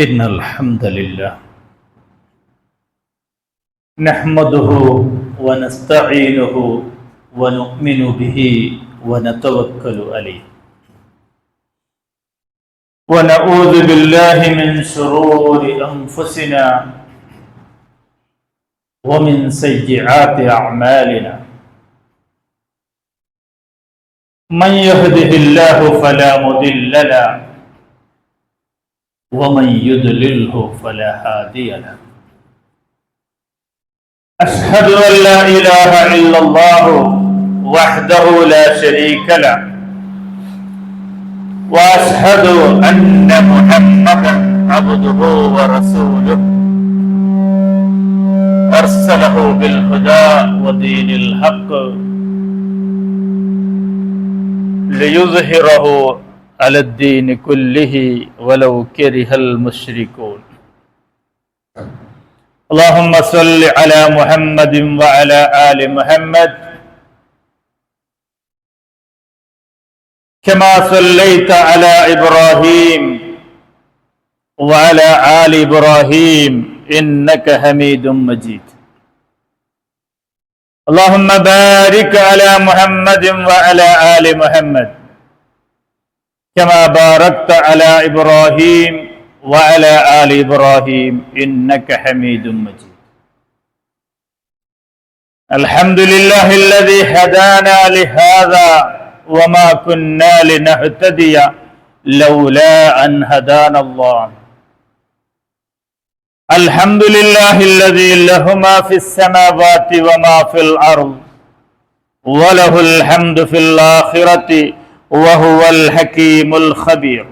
إن الحمد لله نحمده ونستعينه ونؤمن به ونتوكل عليه ونعوذ بالله من شرور أنفسنا ومن سيئات أعمالنا من يهده الله فلا مضل له ومن يضلله فلا هادي له أشهد أن لا إله إلا الله وحده لا شريك له وأشهد أن محمدا عبده ورسوله أرسله بالهدى ودين الحق ليظهره على الدين كله ولو كره المشركون اللهم صل على محمد وعلى آل محمد كما صليت على إبراهيم وعلى آل إبراهيم إنك حميد مجيد اللهم بارك على محمد وعلى آل محمد كما باركت على إبراهيم وعلى آل إبراهيم إنك حميد مجيد الحمد لله الذي هدانا لهذا وما كنا لنهتدي لولا أن هدانا الله الحمد لله الذي له ما في السماوات وما في الأرض وله الحمد في الآخرة وهو الحكيم الخبير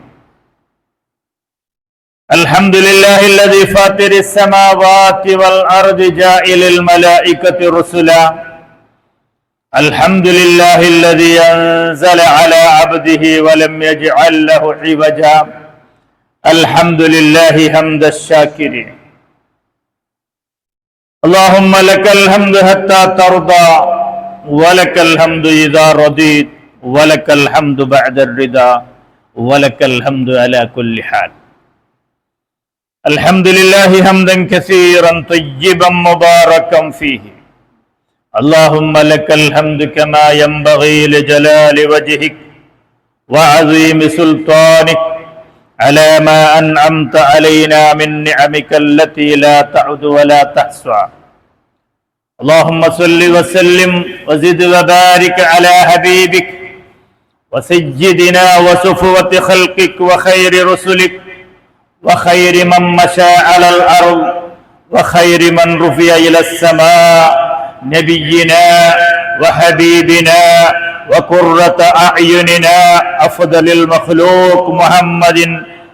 الحمد لله الذي فاطر السماوات والأرض جاعل الملائكة رسلا الحمد لله الذي أنزل على عبده ولم يجعل له عوجا الحمد لله حمد الشاكرين اللهم لك الحمد حتى ترضى ولك الحمد إذا رضيت ولك الحمد بعد الرضا ولك الحمد على كل حال الحمد لله حمدا كثيرا طيبا مباركا فيه اللهم لك الحمد كما ينبغي لجلال وجهك وعظيم سلطانك على ما أنعمت علينا من نعمك التي لا تعد ولا تحصى اللهم صل وسلم وزد وبارك على حبيبك وسيدنا وصفوة خلقك وخير رسلك وخير من مشى على الأرض وخير من رفع إلى السماء نبينا وحبيبنا وقرة أعيننا أفضل المخلوق محمد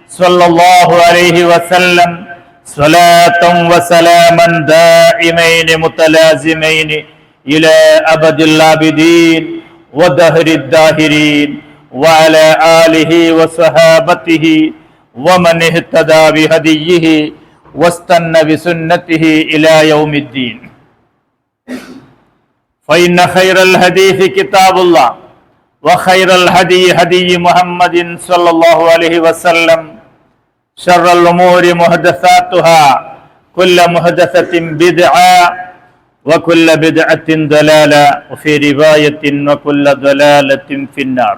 صلى الله عليه وسلم صلاة وسلاما دائمين متلازمين إلى أبد العابدين ودهر الداهرين وعلى آله وصحابته ومن اهتدى بهديه واستنى بسنته إلى يوم الدين فإن خير الحديث كتاب الله وخير الهدي هدي محمد صلى الله عليه وسلم شر الأمور محدثاتها كل محدثة بدعة وكل بدعة ضلالة وفي رواية وكل ضلالة في النار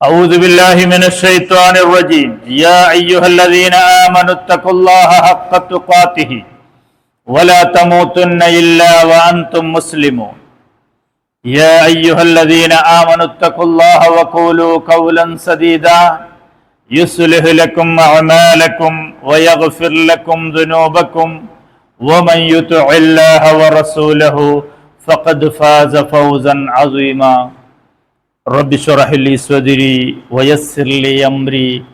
أعوذ بالله من الشيطان الرجيم يا أيها الذين آمنوا اتقوا الله حق تقاته ولا تموتن إلا وأنتم مسلمون يا أيها الذين آمنوا اتقوا الله وقولوا قولا سديدا يصلح لكم أعمالكم ويغفر لكم ذنوبكم ومن يطع الله ورسوله فقد فاز فوزا عظيما رب اشرح لي صدري ويسر لي أمري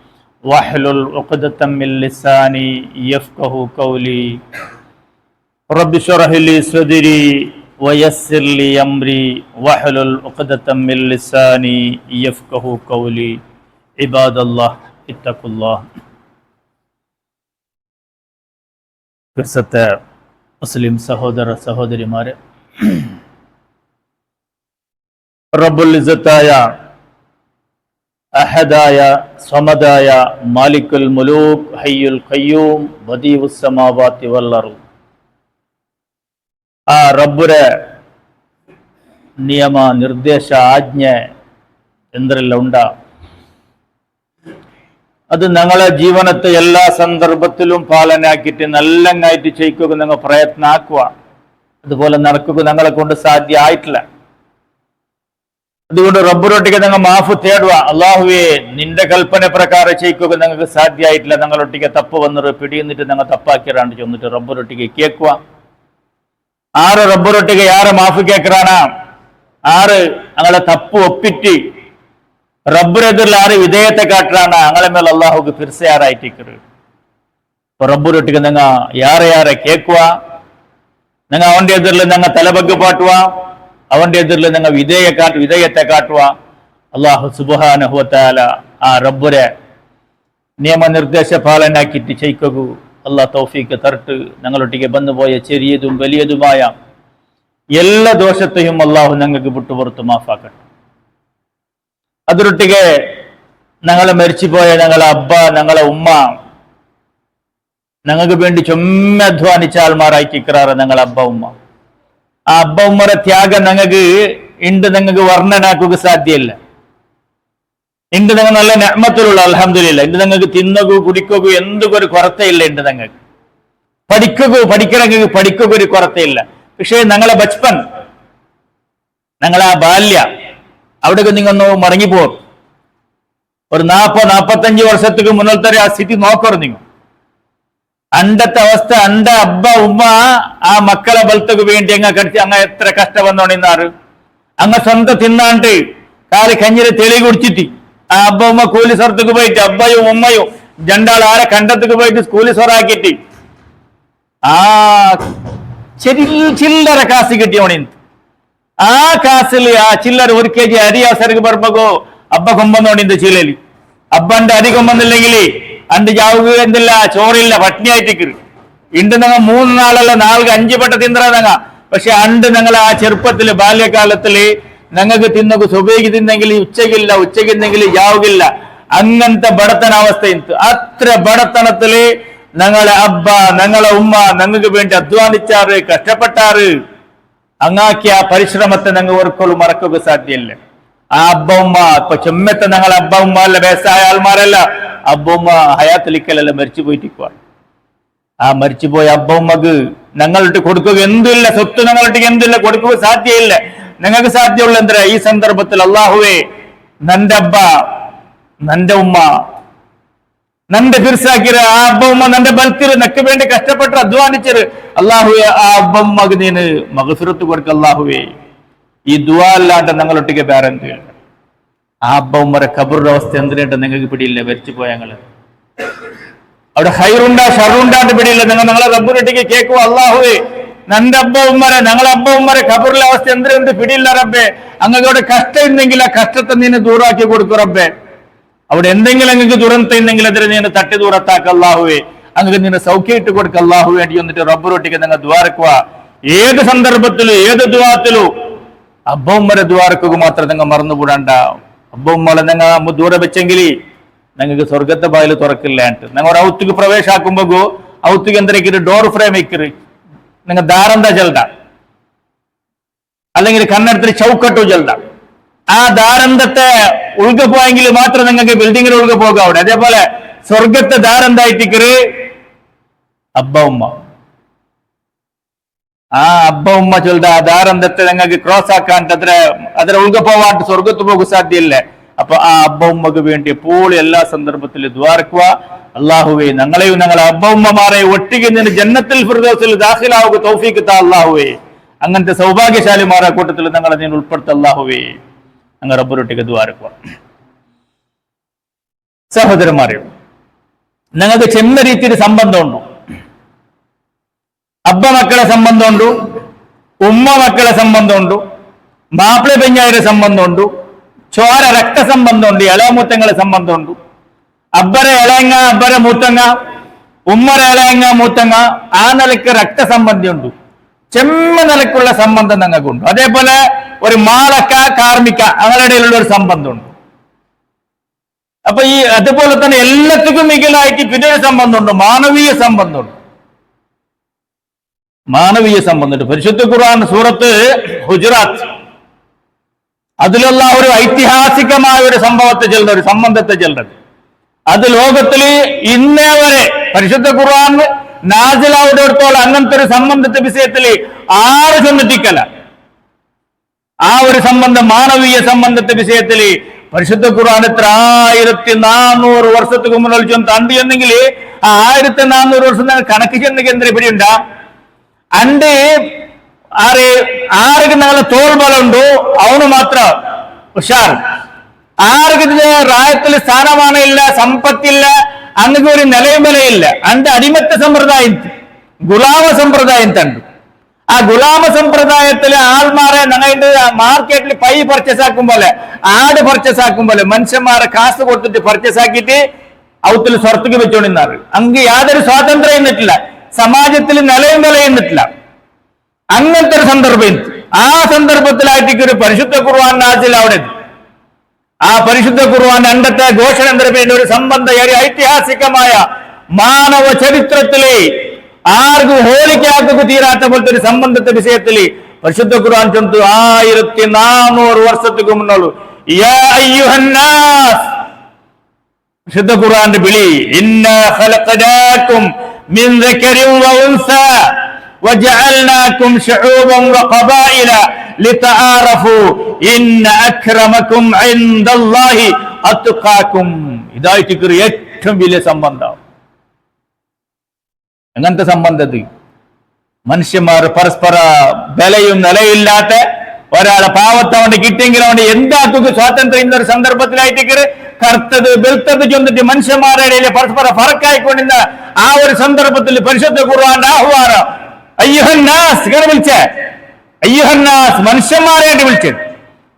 واحلل عقدة من لساني يفقه قولي رب اشرح لي صدري ويسر لي أمري واحلل عقدة من لساني يفقه قولي عباد الله اتقوا الله ക്രിസ്തത്തെ മുസ്ലിം സഹോദര സഹോദരിമാരെ റബ്ബുൽ ഇസ്സത്തായ അഹദായ സ്വമദായ മാലിക്കുൽ മുലൂക് ഹയ്യുൽ ഖയ്യൂം ബദീഉസ് സമാവാതി വൽ അർദ്. ആ റബ്ബുരെ നിയമ നിർദ്ദേശ ആജ്ഞ എന്തെല്ലാം ഉണ്ടാ അത് ഞങ്ങളെ ജീവനത്തെ എല്ലാ സന്ദർഭത്തിലും പാലനാക്കിയിട്ട് നല്ലങ്ങായിട്ട് ചെയ്ക്കുക നിങ്ങൾ പ്രയത്നാക്കുക. അതുപോലെ നടക്കുക ഞങ്ങളെ കൊണ്ട് സാധ്യമായിട്ടില്ല. അതുകൊണ്ട് റബ്ബറൊട്ടിക്ക് ഞങ്ങൾ മാഫ് തേടുക. അള്ളാഹുവേ, നിന്റെ കൽപ്പന പ്രകാരം ചെയ്ക്കുക ഞങ്ങൾക്ക് സാധ്യമായിട്ടില്ല. ഞങ്ങളൊട്ടിക്ക് തപ്പ് വന്നിട്ട് പിടിയുന്നിട്ട് ഞങ്ങൾ തപ്പാക്കിറാണ്ട് ചെന്നിട്ട് റബ്ബറൊട്ടിക്ക് കേൾക്കുക. ആറ് റബ്ബറൊട്ടിക്ക് ആറ് മാഫ് കേൾക്കറാണ്, ആറ് ഞങ്ങളെ തപ്പ് ഒപ്പിറ്റ് റബ്ബുരെതിരിൽ ആറ് വിധേയത്തെ കാട്ടാണ് ഞങ്ങളെ മേൽ അള്ളാഹുക്ക് ഫിർസയാറായിട്ടിക്കറ്. അപ്പൊ റബ്ബുരൊട്ടിക്ക് ഞങ്ങ യാറെ കേൾക്കുക. ഞങ്ങൾ അവന്റെ എതിരിൽ ഞങ്ങൾ തലബഗ് പാട്ടുക, അവന്റെ എതിരിൽ ഞങ്ങൾ വിധേയത്തെ കാട്ടുക. അള്ളാഹു സുബ്ഹാനഹു വ തആല ആ റബ്ബുരെ നിയമനിർദ്ദേശ പാലനാക്കിയിട്ട് ചെയ്ക്കൂ. അള്ളാഹ് തൗഫീക്ക് തരട്ട്. ഞങ്ങളൊട്ടിക്ക് വന്നുപോയ ചെറിയതും വലിയതുമായ എല്ലാ ദോഷത്തെയും അള്ളാഹു ഞങ്ങൾക്ക് വിട്ടുപുറത്ത് മാഫാക്കട്ടെ. അതിലൊട്ടിക്ക് ഞങ്ങളെ മരിച്ചുപോയ ഞങ്ങളെ അബ്ബ, ഞങ്ങളെ ഉമ്മ, ഞങ്ങൾക്ക് വേണ്ടി ചുമ്മ അധ്വാനിച്ച ആൾമാരായിക്കിറാറ് ഞങ്ങളെ അബ്ബ ഉമ്മ. ആ അബ്ബ ഉമ്മയുടെ ത്യാഗം ഞങ്ങൾക്ക് ഞങ്ങൾക്ക് വർണ്ണനാക്കുക സാധ്യമല്ല. ഞങ്ങൾ നല്ല നിഅ്മത്തിലുള്ള അൽഹംദുലില്ലാഹ്. ഞങ്ങൾക്ക് തിന്നകൂ കുടിക്കൂ എന്തൊരു കൊറത്തയില്ല. ഞങ്ങൾക്ക് പഠിക്കുക ഒരു കൊറത്തയില്ല. പക്ഷേ ഞങ്ങളെ ബച്പൻ, ഞങ്ങളെ ആ ബാല്യ അവിടേക്ക് നിങ്ങൊന്ന് മടങ്ങിപ്പോ. ഒരു 40-45 വർഷത്തേക്ക് മുന്നത്തെ ആ സ്ഥിതി നോക്കറു. നിങ്ങൾ അണ്ടത്തെ അവസ്ഥ, അണ്ട അബ്ബ ഉമ്മ ആ മക്കളെ ബലത്തേക്ക് വേണ്ടി അങ്ങ് എത്ര കഷ്ട വന്നോണിന്നാറ്. അങ്ങ് സ്വന്തം തിന്നാണ്ട് കാല് കഞ്ഞിരെ തെളി കുടിച്ചിട്ട് ആ അബ്ബ ഉമ്മ കൂലി സ്വറത്തേക്ക് പോയിട്ട് അബ്ബയും ഉമ്മയും രണ്ടാൾ ആരെ കണ്ടത്തേക്ക് പോയിട്ട് കൂലി സ്വറാക്കിയിട്ട് ആ ചില്ലറ കാശ് കിട്ടിയോണി. ആ കാസിൽ ആ ചില്ലറ 1 kg അരി ആ സരക്ക് പറമ്പോ അബ്ബ കൊമ്പന്നോണിന്റെ ചില്ലലി. അബ്ബന്റെ അരി കൊമ്പന്നില്ലെങ്കിൽ അണ്ട് ജാവുക എന്തില്ല, ചോറില്ല, പട്നിയായിട്ട് ഇണ്ട്. ഞങ്ങൾ 3 നാളല്ല 4-5 പട്ട തിന്നറ. പക്ഷെ അണ്ട് ഞങ്ങൾ ആ ചെറുപ്പത്തില് ബാല്യകാലത്തില് ഞങ്ങൾക്ക് തിന്നക്ക് സുബൈക്ക് തിന്നെങ്കിൽ ഉച്ചയ്ക്ക് തിന്നെങ്കിൽ ജാവുകില്ല. അങ്ങനത്തെ ബടത്തനാവസ്ഥ. അത്ര ബടത്തനത്തില് ഞങ്ങളെ അബ്ബ, ഞങ്ങളെ ഉമ്മ ഞങ്ങൾക്ക് വേണ്ടി അധ്വാനിച്ചാറ്, കഷ്ടപ്പെട്ടാറ്. അങ്ങാക്കിയ ആ പരിശ്രമത്തെ ഞങ്ങൾ ഒരിക്കലും മറക്കുക സാധ്യമല്ല. ആ അബ്ബ ഉമ്മ ഇപ്പൊ ചെമ്മത്തെ ഞങ്ങളെ അബ്ബ ഉമ്മ അല്ല, വയസ്സായ ആൾമാരല്ല. അബ്ബ ഉമ്മ ഹയാത്തിലിക്കലല്ല, മരിച്ചു പോയിട്ടിക്കുക. ആ മരിച്ചുപോയ അബ്ബ ഉമ്മക്ക് ഞങ്ങളിട്ട് കൊടുക്കുക എന്തില്ല, സ്വത്ത് ഞങ്ങളിട്ട് എന്തില്ല കൊടുക്കുക സാധ്യമില്ല. ഞങ്ങൾക്ക് സാധ്യമുള്ള എന്താ ഈ സന്ദർഭത്തിൽ അള്ളാഹുവേ, നന്റെ അബ്ബ, നന്റെ ഉമ്മ, നന്റെ ഫിർസാക്കിര ആ അബ്ബ ഉമ്മ നന്റെ ബൽത്തിര് നക്ക് വേണ്ടി കഷ്ടപ്പെട്ട് അധ്വാനിച്ചത് അള്ളാഹുവേ, ആ അബ്ബ ഉമ്മക്ക് നീന് മഗ്ഫിറത്ത് കൊടുക്ക അള്ളാഹുവേ. ഈ ദുആ അല്ലാണ്ട് ഞങ്ങളൊട്ടിക്ക് വേറെന്ത്? ആ അബ്ബ ഉമ്മരെ ഖബറിന്റെ അവസ്ഥ എന്തിനായിട്ട് നിങ്ങൾക്ക് പിടിയില്ല. മരിച്ചു പോയ ഞങ്ങള് അവിടെ ഹൈറുണ്ടാ ഷറുണ്ടാണ്ട് പിടിയില്ല. ഞങ്ങളെ റബ്ബിനൊട്ടിക്ക് കേൾക്കുക അള്ളാഹുവേ, നന്റെ അബ്ബ ഉമ്മരെ ഞങ്ങളെ അബ്ബ ഉമ്മരെ ഖബറിലെ അവസ്ഥ എന്തിനെന്ത് പിടിയില്ല റബ്ബേ. അങ്ങോട്ട് കഷ്ടം ഉണ്ടെങ്കിൽ ആ കഷ്ടത്തെ നീന് ദൂറാക്കി കൊടുക്കും റബ്ബേ. അവിടെ എന്തെങ്കിലും അങ്ങക്ക് ദുരന്തം ഉണ്ടെങ്കിൽ അതിനെ നീന് തട്ടി ദൂരത്താക്ക അള്ളാഹുവേ. അങ്ങക്ക് നീന് സൗഖ്യം ഇട്ട് കൊടുക്ക അള്ളാഹു വേണ്ടി വന്നിട്ട് റബ്ബറൊട്ടിക്ക് നിങ്ങൾ ദ്വാരക്കുക. ഏത് സന്ദർഭത്തിലും ഏത് ദുആത്തിലും അബ്ബ ഉമ്മരെ ദ്വാരക്കുക മാത്രം നിങ്ങൾ മറന്നുകൂടാണ്ട. അബ്ബ ഉമ്മളെ നിങ്ങൾ ദൂരെ വെച്ചെങ്കിൽ നിങ്ങൾക്ക് സ്വർഗത്തെ ബായിൽ തുറക്കില്ലാണ്ട്. നിങ്ങൾ ഒരു ഔത്തുക്ക് പ്രവേശാക്കുമ്പോ ഔത്തുക്ക് എന്തിനേക്ക് ഡോർ ഫ്രെയിം വെക്കറ്, നിങ്ങൾ ദാരന്ത ചെൽത അല്ലെങ്കിൽ കണ്ണെടുത്തിട്ട് ചൗക്കട്ടു ചെൽത. ആ ദാരന്തത്തെ ഉൾക പോയെങ്കിൽ മാത്രം നിങ്ങൾക്ക് ബിൽഡിങ്ങിൽ ഉൾക പോകാം അവിടെ. അതേപോലെ സ്വർഗത്തെ ദാരന്തായിട്ടിക്കറ് അബ്ബ ഉമ്മ. ആ അബ്ബ ഉമ്മ ചൊല്ലുന്ന ആ ദാരന്തത്തെ നിങ്ങൾക്ക് ക്രോസ് ആക്കാൻ അതിനെ ഉൾക പോവാണ്ട് സ്വർഗത്ത് പോകുക സാധ്യല്ലേ. അപ്പൊ ആ അബ്ബ ഉമ്മക്ക് വേണ്ടി എപ്പോഴും എല്ലാ സന്ദർഭത്തിലും ദ്വാരക്കുക. അള്ളാഹുവേ, ഞങ്ങളെയും ഞങ്ങളെ അബ്ബ ഉമ്മമാരെ ഒട്ടിക്ക് നിന്ന് ജന്നത്തിൽ ഫിർദൗസിൽ ദാഖിലാവുക തൗഫീഖ് താ അള്ളാഹുവേ. അങ്ങനത്തെ സൗഭാഗ്യശാലിമാരെ കൂട്ടത്തിൽ ഞങ്ങളെ നീ ഉൾപ്പെടുത്ത അള്ളാഹുവേ. ഞങ്ങൾ റബ്ബറൊട്ടിക്ക് ദ്വാരക്കുക. സഹോദരന്മാരെ, ഞങ്ങൾക്ക് ചെന്ന രീതിയിൽ സംബന്ധമുണ്ടോ? അബ്ബ മക്കളെ സംബന്ധമുണ്ട്, ഉമ്മ മക്കളെ സംബന്ധമുണ്ട്, മാപ്പിള പെഞ്ഞായുടെ സംബന്ധമുണ്ട്, ചോര രക്തസംബന്ധമുണ്ട്, ഇളമൂത്തങ്ങളെ സംബന്ധമുണ്ട്. അബ്ബരെ ഇളയങ്ങ, അബ്ബരെ മൂത്തങ്ങ, ഉമ്മരെ ഇളയങ്ങ മൂത്തങ്ങ, ആ നിലയ്ക്ക് രക്തസംബന്ധിയുണ്ട്. ചെമ്മ നിലക്കുള്ള സംബന്ധം ഞങ്ങൾക്കുണ്ട്. അതേപോലെ ഒരു മാളക്ക, കാർമിക, അവരുടെ ഇടയിലുള്ള ഒരു സംബന്ധമുണ്ട്. അപ്പൊ ഈ അതുപോലെ തന്നെ എല്ലാത്തിനും മികലായിട്ട് പിന്നെ ഒരു സംബന്ധമുണ്ട്, മാനവീയ സംബന്ധമുണ്ട്. മാനവീയ സംബന്ധമുണ്ട്. പരിശുദ്ധ ഖുർആൻ സൂറത്ത് ഹുജറാത്ത്, അതിലുള്ള ഒരു ഐതിഹാസികമായ ഒരു സംഭവത്തെ ചെല്ലുന്നത്, ഒരു സംബന്ധത്തെ ചെല്ലുന്നത്. അത് ലോകത്തിൽ ഇന്നേ വരെ പരിശുദ്ധ ഖുർആൻ നാസിലാവുന്നിടത്തോളം അങ്ങനത്തെ ഒരു സംബന്ധത്തെ വിഷയത്തിൽ ആര് ചെന്നെത്തിക്കല. ആ ഒരു സംബന്ധം, മാനവീയ സംബന്ധത്തെ വിഷയത്തിൽ പരിശുദ്ധ ഖുർആൻ എത്ര 1400 വർഷத்துக்கு മുന്നിൽ ചെന്ന് തണ്ടി എന്നെങ്കിൽ ആ 1400 വർഷം കണക്ക് ചെന്നെങ്കിൽ എന്തിനാ ഇവിടെ ഉണ്ടാ അണ്ട് ആർക്ക് നല്ല തോൾബലുണ്ടോ അവന് മാത്രം ഉഷാർ. ആർക്ക് റായത്തിൽ സ്ഥാനമാനമില്ല, സമ്പത്തില്ല, അങ്ങനെ ഒരു നിലയും വിലയില്ല. അണ്ട് അടിമത്ത സമ്പ്രദായം, ഗുലാമ സമ്പ്രദായം തണ്ടു. ആ ഗുലാമ സമ്പ്രദായത്തിലെ ആൾമാരെ ഞങ്ങളുടെ മാർക്കറ്റിൽ പൈ പർച്ചേസ് ആക്കും പോലെ, ആട് പർച്ചേസ് ആക്കും പോലെ മനുഷ്യന്മാരെ കാശ് കൊടുത്തിട്ട് പർച്ചേസ് ആക്കിയിട്ട് ഔത്തിൽ സ്വർത്തിക്ക് വെച്ചോണ്ടിരുന്നാറ്. അങ്ങ് യാതൊരു സ്വാതന്ത്ര്യം എന്നിട്ടില്ല, സമാജത്തിൽ നിലയും വിലയും എന്നിട്ടില്ല. അങ്ങനത്തെ ഒരു സന്ദർഭം, ആ സന്ദർഭത്തിലായിട്ട് ഒരു പരിശുദ്ധ ഖുർആൻ നാസിൽ അവിടെ. ആ പരിശുദ്ധ ഖുർആൻ അണ്ടത്തെ ഘോഷണത്തിന് ഒരു സംബന്ധ ഐതിഹാസികമായ മാനവ ചരിത്രത്തിലെ ആർക്കും ഹോലിക്കാർക്ക് തീരാത്ത പോലത്തെ ഒരു സംബന്ധത്തെ വിഷയത്തിൽ പരിശുദ്ധ ഖുർആൻ ചൊന്തു 1400 വർഷத்துக்கு മുന്നുള്ളൂ. പരിശുദ്ധ ഖുർആന്റെ വിളി, ഇന്നാ ഖലഖനാകും മിൻ ദക്കരിൻ വ ഉൻസാ വജഅൽനാകും ശുഊബൻ വഖബായില ലിതആറഫു ഇന്ന അക്രമകും ഇൻദല്ലാഹി അത്ഖാകും. ഇതായിട്ട് ഏറ്റവും വലിയ സംബന്ധം. അങ്ങനത്തെ സംബന്ധത്തിൽ മനുഷ്യന്മാർ പരസ്പര വിലയും നിലയില്ലാത്ത ഒരാളെ പാവത്തവണ്ട് കിട്ടിയെങ്കിൽ അവന്റെ എന്താക്കുക സ്വാതന്ത്ര്യം ഒരു സന്ദർഭത്തിലായിട്ട് കറുത്തത് വെളുത്തത് ചൊന്നിട്ട് മനുഷ്യന്മാരുടെ ഇടയിൽ പരസ്പര ഫറക്കായിക്കൊണ്ടിരുന്ന ആ ഒരു സന്ദർഭത്തിൽ പരിശുദ്ധ ഖുർആന്റെ ആഹ്വാനം അയ്യുഹന്നാസ് വിളിച്ച അയ്യുഹന്നാസ് മനുഷ്യന്മാരായിട്ട് വിളിച്ചത്.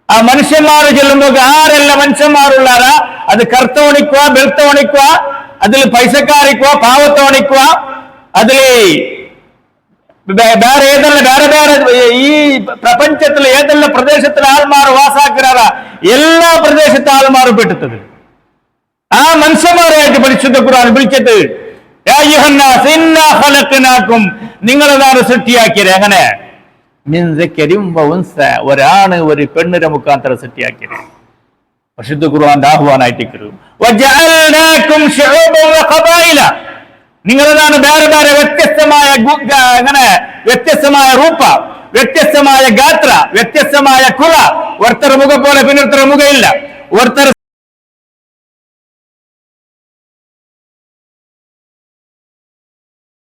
ആ മനുഷ്യന്മാരെ ചെല്ലുമ്പോൾ ആരെല്ലാം മനുഷ്യന്മാരുള്ളാരാ, അത് കറുത്തവണിക്കുക, വെളുത്തവണിക്കുക, അതിൽ പൈസക്കാരിക്കുക, പാവത്തവണിക്കുക, അതിലെ വേറെ ഈ പ്രപഞ്ചത്തിൽ ഏതെല്ലാം പ്രദേശത്തിലെ ആൾമാർ വാസാക്കാറ എല്ലാ പ്രദേശത്തെ ആൾമാരും പെട്ടത്. ആ മനുഷ്യന്മാരായിട്ട് പരിശുദ്ധ ഖുർആൻ വിളിച്ചിട്ട് നിങ്ങളെന്താണ് സൃഷ്ടിയാക്കിയത്. അങ്ങനെ ഒരാണ് ഒരു പെണ്ണിനെ മുഖാന്തര സൃഷ്ടിയാക്കിയത്. പരിശുദ്ധ ഖുർആന്റെ ആഹ്വാനായിട്ട് നിങ്ങളതാണ് വേറെ വേറെ വ്യത്യസ്തമായ അങ്ങനെ വ്യത്യസ്തമായ റൂപ, വ്യത്യസ്തമായ ഗാത്ര, വ്യത്യസ്തമായ കുല. ഒരുത്തർ മുഖ പോലെ പിന്നൊരുത്തർ മുഖയില്ല, ഒരുത്തർ